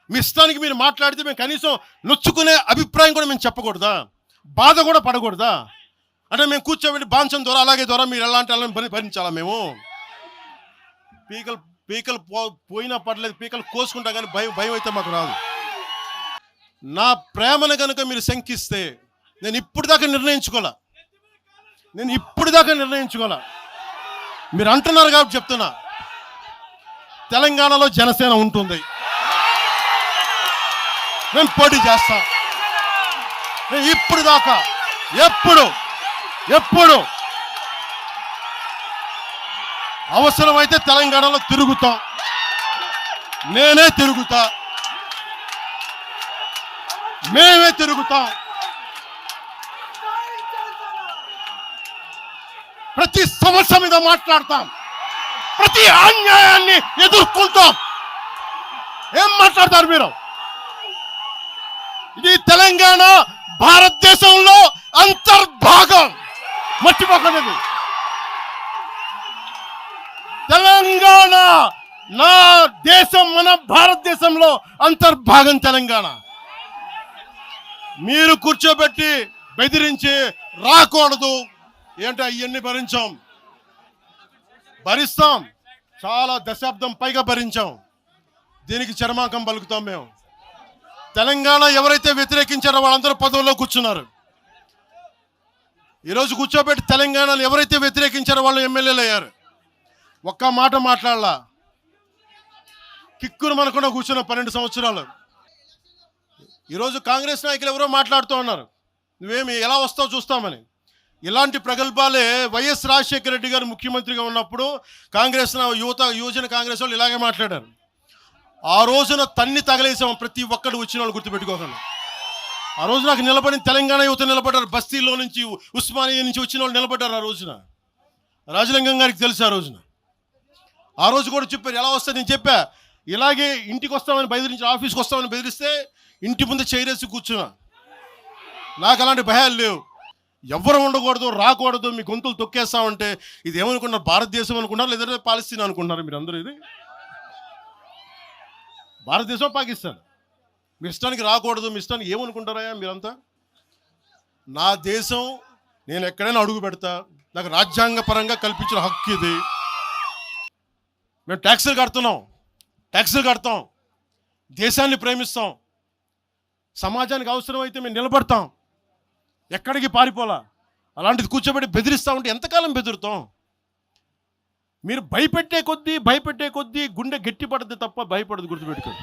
మీ ఇష్టానికి మీరు మాట్లాడితే మేము కనీసం నొచ్చుకునే అభిప్రాయం కూడా మేము చెప్పకూడదా? బాధ కూడా పడకూడదా? అంటే మేము కూర్చోబెట్టి బాంచం ద్వారా అలాగే ద్వారా మీరు ఎలాంటి వాళ్ళని భరించాలా? మేము పీకలు పోయినా పడలేదు, పీకలు కోసుకుంటా, కానీ భయం అయితే మాకు రాదు. నా ప్రేమను కనుక మీరు శంకిస్తే నేను ఇప్పుడు దాకా నిర్ణయించుకోలే. మీరు అంటున్నారు కాబట్టి చెప్తున్నా, తెలంగాణలో జనసేన ఉంటుంది, నేను పోటీ చేస్తా. నేను ఇప్పుడు దాకా ఎప్పుడు అవసరమైతే తెలంగాణలో తిరుగుతాం, నేనే తిరుగుతా, మేమే తిరుగుతాం. ప్రతి సమస్య మీద మాట్లాడతాం, ప్రతి అన్యాయాన్ని ఎదుర్కొంటాం. ఏం మాట్లాడతారు మీరు? ఇది తెలంగాణ భారతదేశంలో అంతర్భాగం, మర్చిపోకండి. తెలంగాణ నా దేశం, మన భారతదేశంలో అంతర్భాగం తెలంగాణ. మీరు కూర్చోబెట్టి బెదిరించి రాకూడదు ఏంటో ఇవన్నీ భరిస్తాం. చాలా దశాబ్దం పైగా భరించాం. దీనికి చర్మాంకం పలుకుతాం మేము. తెలంగాణ ఎవరైతే వ్యతిరేకించారో వాళ్ళందరూ పదవుల్లో కూర్చున్నారు. ఈరోజు కూర్చోబెట్టి తెలంగాణలో ఎవరైతే వ్యతిరేకించారో వాళ్ళు ఎమ్మెల్యేలు అయ్యారు. ఒక్క మాట మాట్లాడలా, కిక్కును మనకుండా కూర్చున్న 12 సంవత్సరాలు. ఈరోజు కాంగ్రెస్ నాయకులు ఎవరో మాట్లాడుతూ ఉన్నారు, నువ్వేమి ఎలా వస్తావు చూస్తామని. ఇలాంటి ప్రగల్భాలే వైఎస్ రాజశేఖర రెడ్డి గారు ముఖ్యమంత్రిగా ఉన్నప్పుడు కాంగ్రెస్ యువజన కాంగ్రెస్ వాళ్ళు ఇలాగే మాట్లాడారు. ఆ రోజున తన్ని తగలేసాం ప్రతి ఒక్కడు వచ్చిన వాళ్ళు, గుర్తుపెట్టుకోకండి. ఆ రోజు నాకు నిలబడిన తెలంగాణ యువత నిలబడ్డారు, బస్తీలో నుంచి ఉస్మానియా నుంచి వచ్చిన వాళ్ళు నిలబడ్డారు. ఆ రోజున రాజలింగం గారికి తెలుసు. ఆ రోజు కూడా చెప్పారు ఎలా వస్తుంది. నేను చెప్పా, ఇలాగే ఇంటికి వస్తామని బెదిరించి, ఆఫీస్కి వస్తామని బెదిరిస్తే ఇంటి ముందు చేరేసి కూర్చున్నా. నాకు అలాంటి భయాలు లేవు. ఎవరు ఉండకూడదు, రాకూడదు, మీ గొంతులు తొక్కేస్తామంటే ఇది ఏమనుకున్నారు? భారతదేశం అనుకున్నారు, లేదంటే పాలస్తీనా అనుకుంటున్నారు మీరు అందరూ? ఇది భారతదేశం, పాకిస్తాన్. మీ ఇష్టానికి రాకూడదు, మీ ఇష్టానికి ఏమనుకుంటారా మీరంతా? నా దేశం, నేను ఎక్కడైనా అడుగు పెడతా, నాకు రాజ్యాంగ పరంగా కల్పించిన హక్కు ఇది. మేము ట్యాక్సులు కడతాం, దేశాన్ని ప్రేమిస్తాం, సమాజానికి అవసరమైతే మేము నిలబడతాం, ఎక్కడికి పారిపోలా. అలాంటిది కూర్చోబెట్టి బెదిరిస్తూ ఉంటే ఎంతకాలం బెదురుతాం? మీరు భయపెట్టే కొద్దీ గుండె గట్టి పడద్దు తప్ప భయపడదు, గుర్తుపెట్టుకోండి.